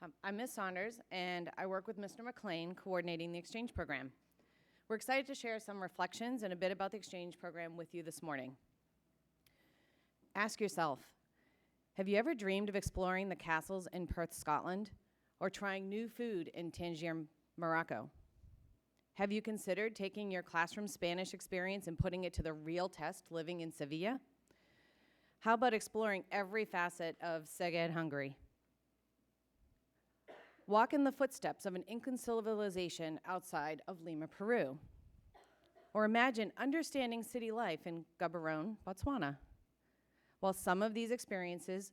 I'm Ms. Saunders, and I work with Mr. McLean coordinating the exchange program. We're excited to share some reflections and a bit about the exchange program with you this morning. Ask yourself, have you ever dreamed of exploring the castles in Perth, Scotland, or trying new food in Tangier, Morocco? Have you considered taking your classroom Spanish experience and putting it to the real test living in Sevilla? How about exploring every facet of Szeged, Hungary? Walk in the footsteps of an Incan civilization outside of Lima, Peru. Or imagine understanding city life in Gaborone, Botswana. While some of these experiences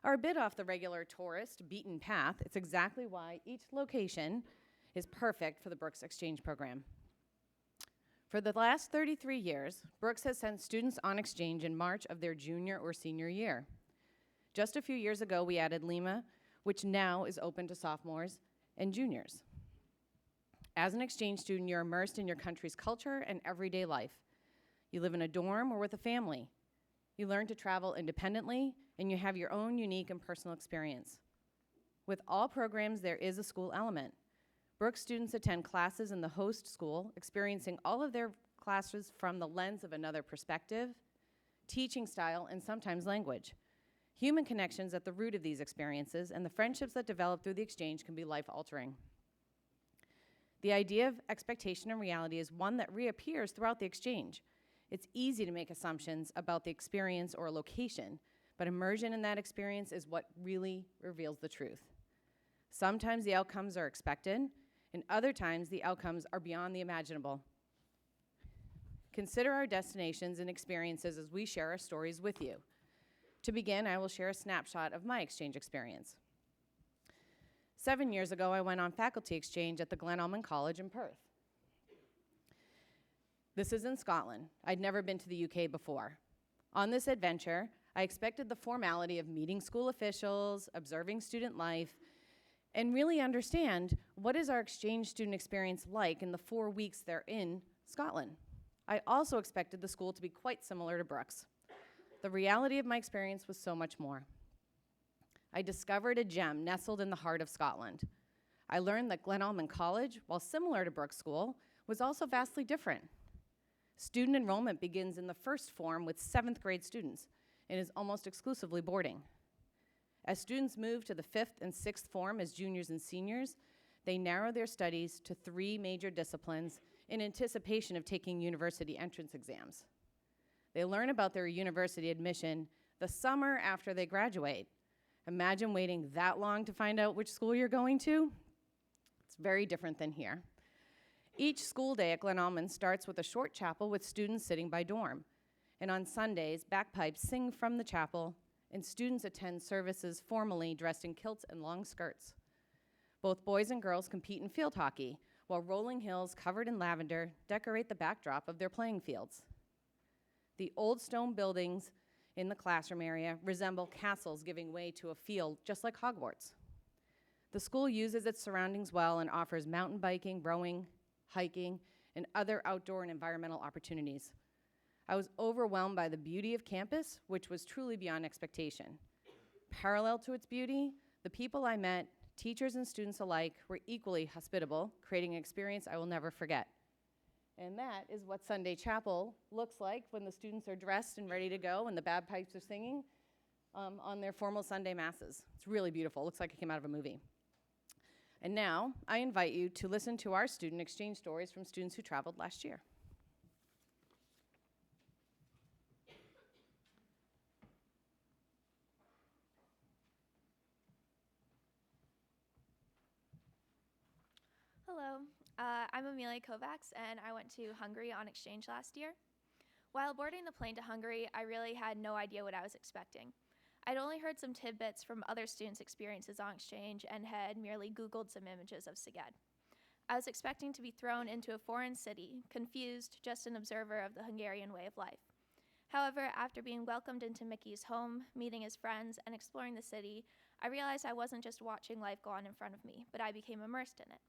are a bit off the regular tourist beaten path, it's exactly why each location is perfect for the Brooks Exchange Program. For the last 33 years, Brooks has sent students on exchange in March of their junior or senior year. Just a few years ago, we added Lima, which now is open to sophomores and juniors. As an exchange student, you're immersed in your country's culture and everyday life. You live in a dorm or with a family. You learn to travel independently, and you have your own unique and personal experience. With all programs, there is a school element. Brooks students attend classes in the host school, experiencing all of their classes from the lens of another perspective, teaching style, and sometimes language. Human connections at the root of these experiences, and the friendships that develop through the exchange can be life-altering. The idea of expectation and reality is one that reappears throughout the exchange. It's easy to make assumptions about the experience or location, but immersion in that experience is what really reveals the truth. Sometimes the outcomes are expected, and other times the outcomes are beyond the imaginable. Consider our destinations and experiences as we share our stories with you. To begin, I will share a snapshot of my exchange experience. 7 years ago, I went on faculty exchange at the Glenalmond College in Perth. This is in Scotland. I'd never been to the UK before. On this adventure, I expected the formality of meeting school officials, observing student life, and really understand what is our exchange student experience like in the 4 weeks they're in Scotland. I also expected the school to be quite similar to Brooks. The reality of my experience was so much more. I discovered a gem nestled in the heart of Scotland. I learned that Glenalmond College, while similar to Brooks School, was also vastly different. Student enrollment begins in the first form with 7th grade students and is almost exclusively boarding. As students move to the 5th and 6th form as juniors and seniors, they narrow their studies to 3 major disciplines in anticipation of taking university entrance exams. They learn about their university admission the summer after they graduate. Imagine waiting that long to find out which school you're going to. It's very different than here. Each school day at Glenalmond starts with a short chapel with students sitting by dorm. And on Sundays, bagpipes sing from the chapel, and students attend services formally dressed in kilts and long skirts. Both boys and girls compete in field hockey, while rolling hills covered in lavender decorate the backdrop of their playing fields. The old stone buildings in the classroom area resemble castles giving way to a field just like Hogwarts. The school uses its surroundings well and offers mountain biking, rowing, hiking, and other outdoor and environmental opportunities. I was overwhelmed by the beauty of campus, which was truly beyond expectation. Parallel to its beauty, the people I met, teachers and students alike, were equally hospitable, creating an experience I will never forget. And that is what Sunday chapel looks like when the students are dressed and ready to go and the bagpipes are singing on their formal Sunday masses. It's really beautiful. It looks like it came out of a movie. And now, I invite you to listen to our student exchange stories from students who traveled last year. Hello, I'm Emilia Kovacs, and I went to Hungary on exchange last year. While boarding the plane to Hungary, I really had no idea what I was expecting. I'd only heard some tidbits from other students' experiences on exchange and had merely Googled some images of Szeged. I was expecting to be thrown into a foreign city, confused, just an observer of the Hungarian way of life. However, after being welcomed into Mickey's home, meeting his friends, and exploring the city, I realized I wasn't just watching life go on in front of me, but I became immersed in it.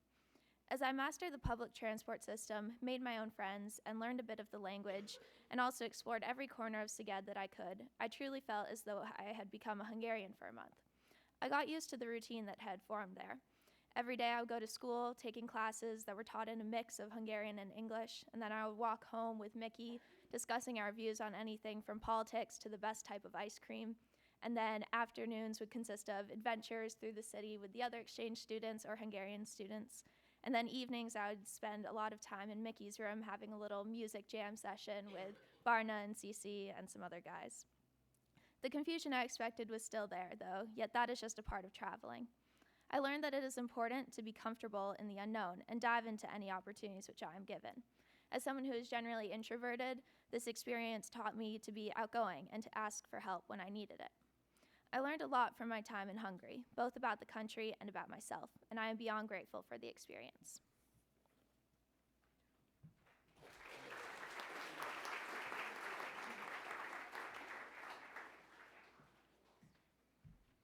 As I mastered the public transport system, made my own friends, and learned a bit of the language, and also explored every corner of Szeged that I could, I truly felt as though I had become a Hungarian for a month. I got used to the routine that had formed there. Every day I would go to school, taking classes that were taught in a mix of Hungarian and English, and then I would walk home with Mickey, discussing our views on anything from politics to the best type of ice cream. And then afternoons would consist of adventures through the city with the other exchange students or Hungarian students. And then evenings I would spend a lot of time in Mickey's room having a little music jam session with Barna and Cece and some other guys. The confusion I expected was still there, though, yet that is just a part of traveling. I learned that it is important to be comfortable in the unknown and dive into any opportunities which I am given. As someone who is generally introverted, this experience taught me to be outgoing and to ask for help when I needed it. I learned a lot from my time in Hungary, both about the country and about myself, and I am beyond grateful for the experience.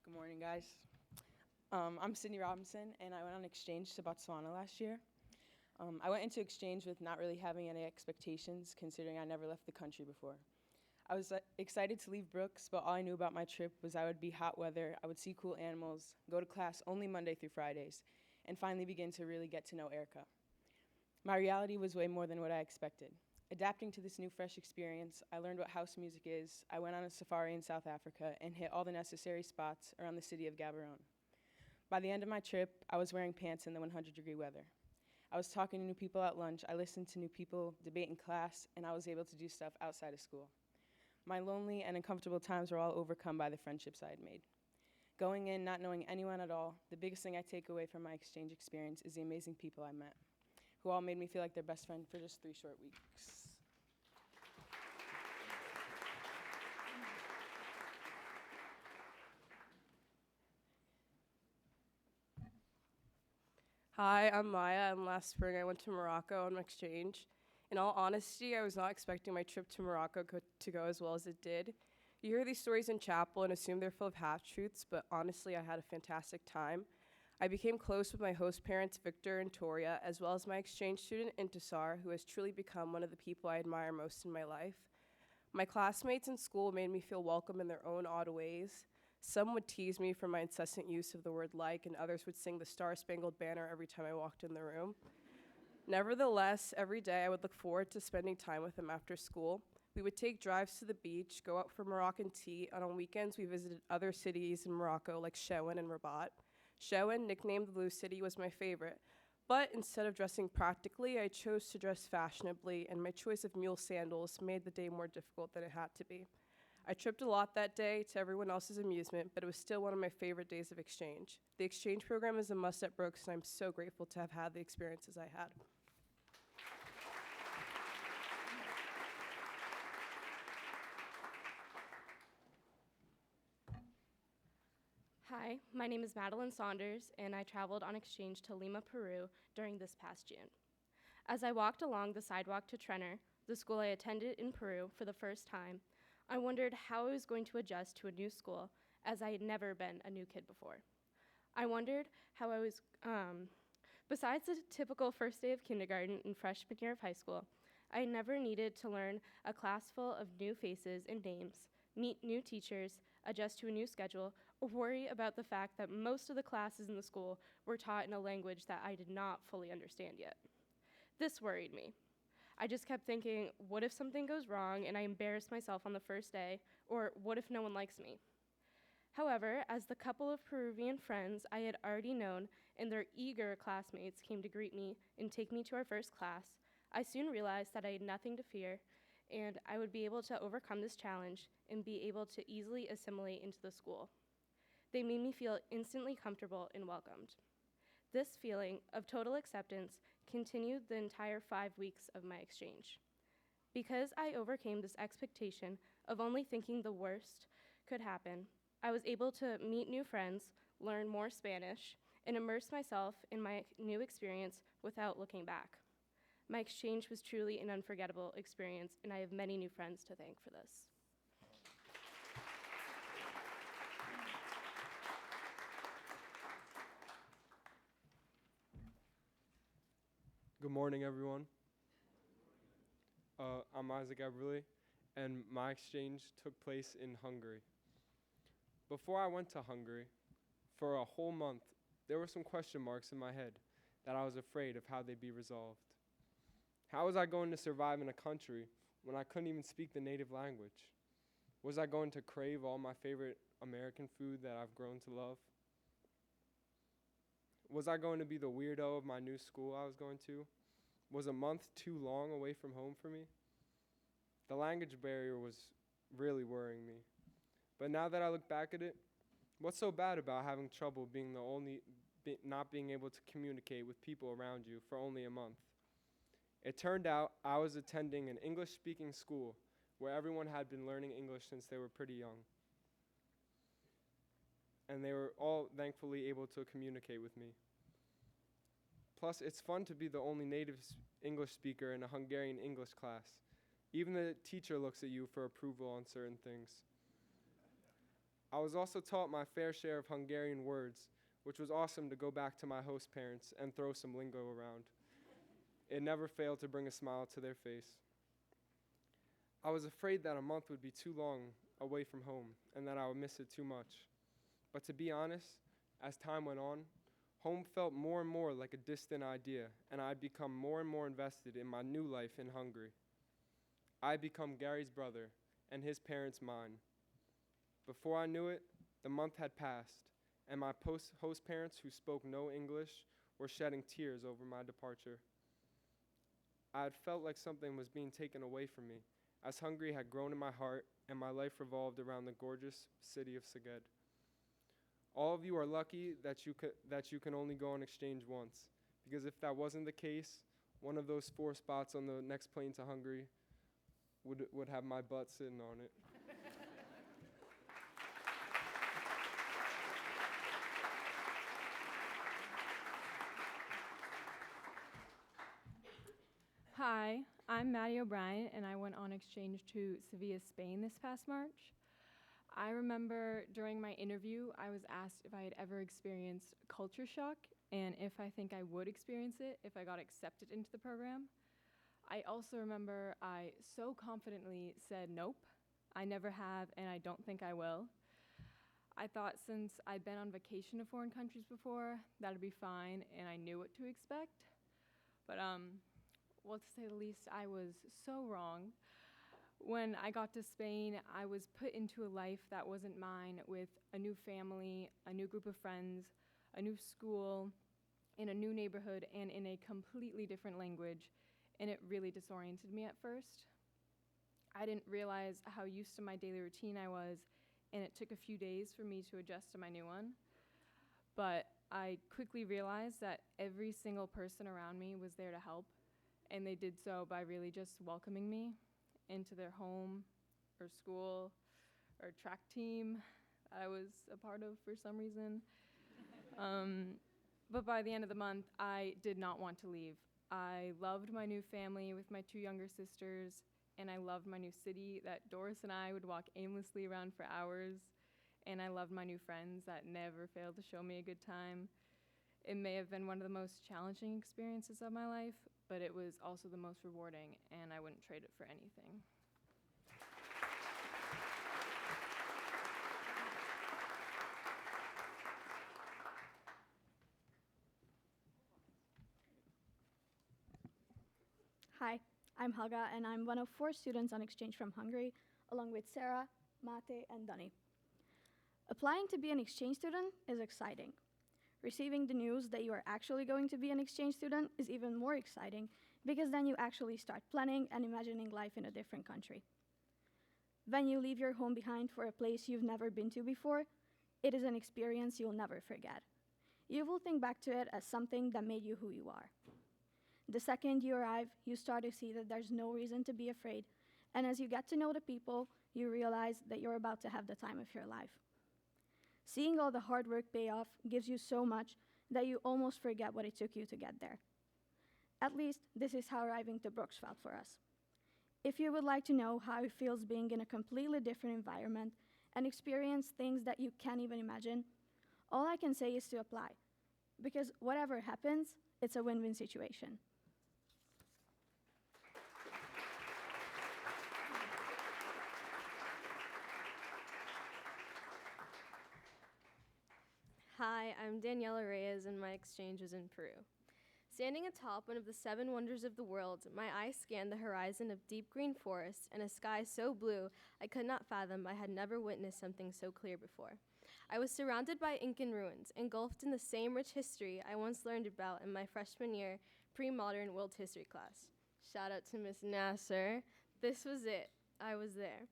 Good morning, guys. I'm Sydney Robinson, and I went on exchange to Botswana last year. I went into exchange with not really having any expectations, considering I never left the country before. I was excited to leave Brooks, but all I knew about my trip was I would be hot weather, I would see cool animals, go to class only Monday through Fridays, and finally begin to really get to know Erica. My reality was way more than what I expected. Adapting to this new fresh experience, I learned what house music is, I went on a safari in South Africa, and hit all the necessary spots around the city of Gaborone. By the end of my trip, I was wearing pants in the 100-degree weather. I was talking to new people at lunch, I listened to new people debate in class, and I was able to do stuff outside of school. My lonely and uncomfortable times were all overcome by the friendships I had made. Going in, not knowing anyone at all, the biggest thing I take away from my exchange experience is the amazing people I met, who all made me feel like their best friend for just 3 short weeks. Hi, I'm Maya, and last spring I went to Morocco on exchange. In all honesty, I was not expecting my trip to Morocco to go as well as it did. You hear these stories in chapel and assume they're full of half-truths, but honestly, I had a fantastic time. I became close with my host parents, Victor and Toria, as well as my exchange student, Intisar, who has truly become one of the people I admire most in my life. My classmates in school made me feel welcome in their own odd ways. Some would tease me for my incessant use of the word like, and others would sing the Star-Spangled Banner every time I walked in the room. Nevertheless, every day I would look forward to spending time with them after school. We would take drives to the beach, go out for Moroccan tea, and on weekends we visited other cities in Morocco like Chouin and Rabat. Chouin, nicknamed the Blue City, was my favorite, but instead of dressing practically, I chose to dress fashionably, and my choice of mule sandals made the day more difficult than it had to be. I tripped a lot that day, to everyone else's amusement, but it was still one of my favorite days of exchange. The exchange program is a must at Brooks, and I'm so grateful to have had the experiences I had. Hi, my name is Madeline Saunders, and I traveled on exchange to Lima, Peru during this past June. As I walked along the sidewalk to Trenner, the school I attended in Peru for the first time, I wondered how I was going to adjust to a new school, as I had never been a new kid before. I wondered how I was, besides the typical first day of kindergarten and freshman year of high school, I never needed to learn a class full of new faces and names, meet new teachers, adjust to a new schedule, or worry about the fact that most of the classes in the school were taught in a language that I did not fully understand yet. This worried me. I just kept thinking, what if something goes wrong and I embarrass myself on the first day, or what if no one likes me? However, as the couple of Peruvian friends I had already known and their eager classmates came to greet me and take me to our first class, I soon realized that I had nothing to fear and I would be able to overcome this challenge and be able to easily assimilate into the school. They made me feel instantly comfortable and welcomed. This feeling of total acceptance continued the entire 5 weeks of my exchange. Because I overcame this expectation of only thinking the worst could happen, I was able to meet new friends, learn more Spanish, and immerse myself in my new experience without looking back. My exchange was truly an unforgettable experience, and I have many new friends to thank for this. Good morning, everyone. I'm Isaac Everly, and my exchange took place in Hungary. Before I went to Hungary, for a whole month, there were some question marks in my head that I was afraid of how they'd be resolved. How was I going to survive in a country when I couldn't even speak the native language? Was I going to crave all my favorite American food that I've grown to love? Was I going to be the weirdo of my new school I was going to? Was a month too long away from home for me? The language barrier was really worrying me. But now that I look back at it, what's so bad about having trouble being not being able to communicate with people around you for only a month? It turned out I was attending an English-speaking school where everyone had been learning English since they were pretty young. And they were all thankfully able to communicate with me. Plus, it's fun to be the only native English speaker in a Hungarian English class. Even the teacher looks at you for approval on certain things. I was also taught my fair share of Hungarian words, which was awesome to go back to my host parents and throw some lingo around. It never failed to bring a smile to their face. I was afraid that a month would be too long away from home and that I would miss it too much. But to be honest, as time went on, home felt more and more like a distant idea, and I'd become more and more invested in my new life in Hungary. I'd become Gary's brother and his parents mine. Before I knew it, the month had passed, and my host parents, who spoke no English, were shedding tears over my departure. I had felt like something was being taken away from me, as Hungary had grown in my heart and my life revolved around the gorgeous city of Szeged. All of you are lucky that you can only go on exchange once, because if that wasn't the case, one of those 4 spots on the next plane to Hungary would have my butt sitting on it. Hi, I'm Mattie O'Brien, and I went on exchange to Sevilla, Spain this past March. I remember during my interview, I was asked if I had ever experienced culture shock and if I think I would experience it if I got accepted into the program. I also remember I so confidently said nope, I never have, and I don't think I will. I thought since I'd been on vacation to foreign countries before, that'd be fine, and I knew what to expect. But well, to say the least, I was so wrong. When I got to Spain, I was put into a life that wasn't mine, with a new family, a new group of friends, a new school, in a new neighborhood, and in a completely different language, and it really disoriented me at first. I didn't realize how used to my daily routine I was, and it took a few days for me to adjust to my new one. But I quickly realized that every single person around me was there to help, and they did so by really just welcoming me into their home or school or track team that I was a part of for some reason. But by the end of the month, I did not want to leave. I loved my new family with my 2 younger sisters, and I loved my new city that Doris and I would walk aimlessly around for hours, and I loved my new friends that never failed to show me a good time. It may have been one of the most challenging experiences of my life, but it was also the most rewarding, and I wouldn't trade it for anything. Hi, I'm Haga, and I'm one of 4 students on exchange from Hungary, along with Sarah, Mattie, and Donnie. Applying to be an exchange student is exciting. Receiving the news that you are actually going to be an exchange student is even more exciting, because then you actually start planning and imagining life in a different country. When you leave your home behind for a place you've never been to before, it is an experience you'll never forget. You will think back to it as something that made you who you are. The second you arrive, you start to see that there's no reason to be afraid, and as you get to know the people, you realize that you're about to have the time of your life. Seeing all the hard work pay off gives you so much that you almost forget what it took you to get there. At least, this is how arriving to Brooks felt for us. If you would like to know how it feels being in a completely different environment and experience things that you can't even imagine, all I can say is to apply, because whatever happens, it's a win-win situation. Hi, I'm Daniela Reyes, and my exchange was in Peru. Standing atop one of the 7 wonders of the world, my eyes scanned the horizon of deep green forests and a sky so blue I could not fathom I had never witnessed something so clear before. I was surrounded by Incan ruins, engulfed in the same rich history I once learned about in my freshman year pre-modern world history class. Shout out to Miss Nasser. This was it. I was there.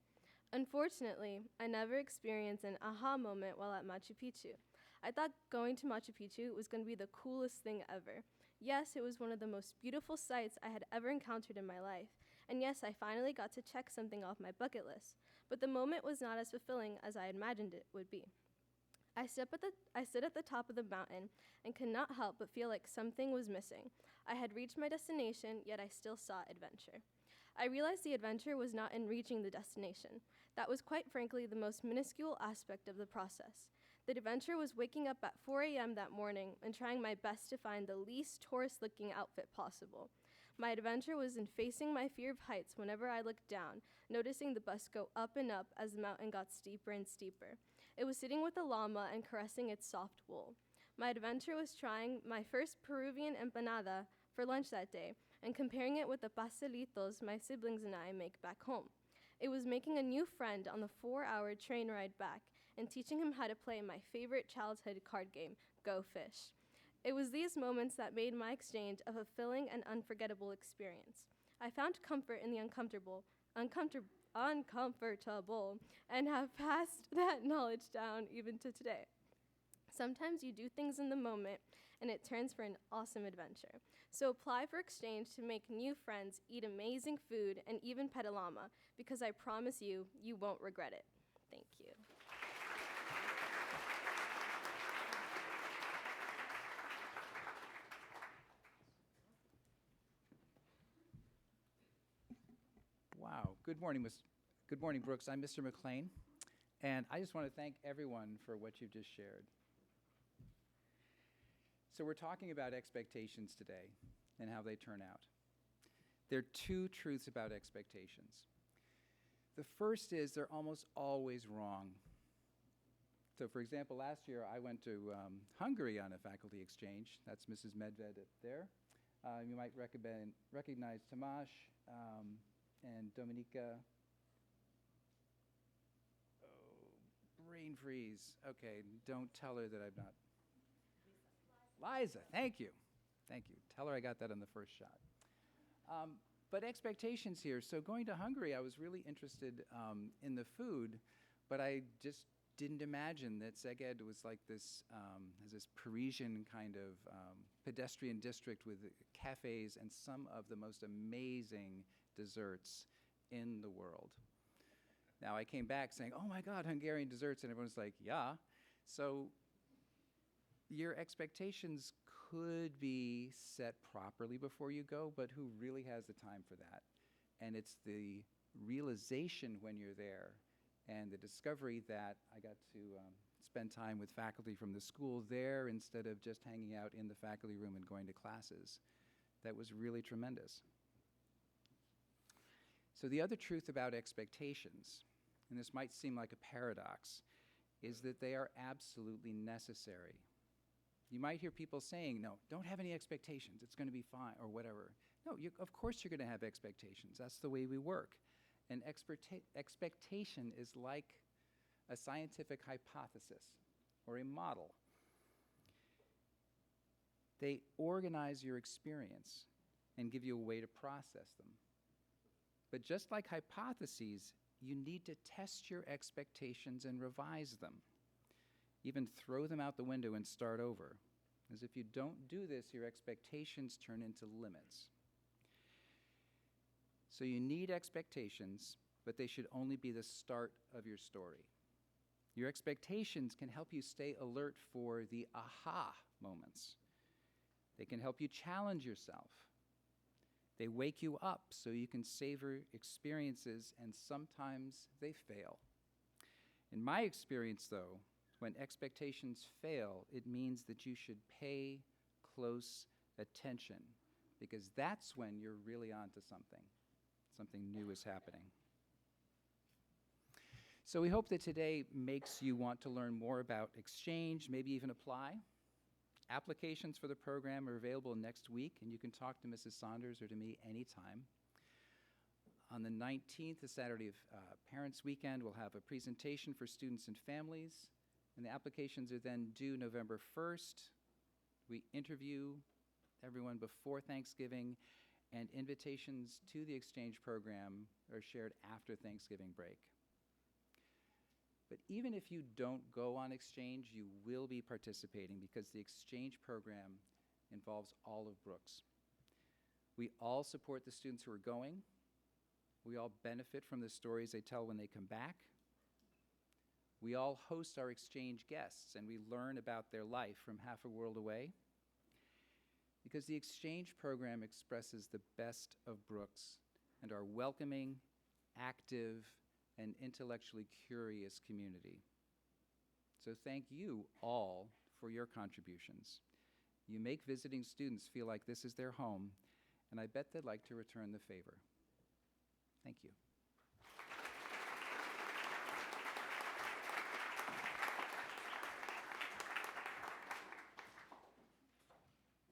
Unfortunately, I never experienced an aha moment while at Machu Picchu. I thought going to Machu Picchu was going to be the coolest thing ever. Yes, it was one of the most beautiful sights I had ever encountered in my life. And yes, I finally got to check something off my bucket list. But the moment was not as fulfilling as I imagined it would be. I stood at the top of the mountain and could not help but feel like something was missing. I had reached my destination, yet I still sought adventure. I realized the adventure was not in reaching the destination. That was quite frankly the most minuscule aspect of the process. The adventure was waking up at 4 a.m. that morning and trying my best to find the least tourist-looking outfit possible. My adventure was in facing my fear of heights whenever I looked down, noticing the bus go up and up as the mountain got steeper and steeper. It was sitting with a llama and caressing its soft wool. My adventure was trying my first Peruvian empanada for lunch that day and comparing it with the pastelitos my siblings and I make back home. It was making a new friend on the 4-hour train ride back and teaching him how to play my favorite childhood card game, Go Fish. It was these moments that made my exchange a fulfilling and unforgettable experience. I found comfort in the uncomfortable, and have passed that knowledge down even to today. Sometimes you do things in the moment and it turns for an awesome adventure. So apply for exchange to make new friends, eat amazing food, and even pet a llama, because I promise you, you won't regret it. Thank you. Wow. Good morning, Brooks. I'm Mr. McLean, and I just want to thank everyone for what you've just shared. So we're talking about expectations today and how they turn out. There are 2 truths about expectations. The first is they're almost always wrong. So for example, last year I went to Hungary on a faculty exchange. That's Mrs. Medved up there. You might recognize Tomasz and Dominika. Oh, brain freeze. Okay, don't tell her that I'm not. Liza, thank you. Thank you. Tell her I got that on the first shot. But expectations here. So going to Hungary, I was really interested in the food, but I just didn't imagine that Szeged was like this, as this Parisian kind of pedestrian district with cafes and some of the most amazing desserts in the world. Now I came back saying, oh my God, Hungarian desserts, and everyone's like, yeah. So your expectations could be set properly before you go, but who really has the time for that? And it's the realization when you're there and the discovery that I got to spend time with faculty from the school there instead of just hanging out in the faculty room and going to classes. That was really tremendous. So the other truth about expectations, and this might seem like a paradox, is that they are absolutely necessary. You might hear people saying, no, don't have any expectations, it's going to be fine, or whatever. No, of course you're going to have expectations. That's the way we work. An expectation is like a scientific hypothesis or a model. They organize your experience and give you a way to process them. But just like hypotheses, you need to test your expectations and revise them. Even throw them out the window and start over. As if you don't do this, your expectations turn into limits. So you need expectations, but they should only be the start of your story. Your expectations can help you stay alert for the aha moments. They can help you challenge yourself. They wake you up so you can savor experiences, and sometimes they fail. In my experience, though, when expectations fail, it means that you should pay close attention, because that's when you're really onto something. Something new is happening. So we hope that today makes you want to learn more about exchange, maybe even apply. Applications for the program are available next week, and you can talk to Mrs. Saunders or to me anytime. On the 19th, the Saturday of Parents Weekend, we'll have a presentation for students and families, and the applications are then due November 1st. We interview everyone before Thanksgiving, and invitations to the exchange program are shared after Thanksgiving break. But even if you don't go on exchange, you will be participating because the exchange program involves all of Brooks. We all support the students who are going. We all benefit from the stories they tell when they come back. We all host our exchange guests, and we learn about their life from half a world away. Because the exchange program expresses the best of Brooks and our welcoming, active, and intellectually curious community. So thank you all for your contributions. You make visiting students feel like this is their home, and I bet they'd like to return the favor. Thank you.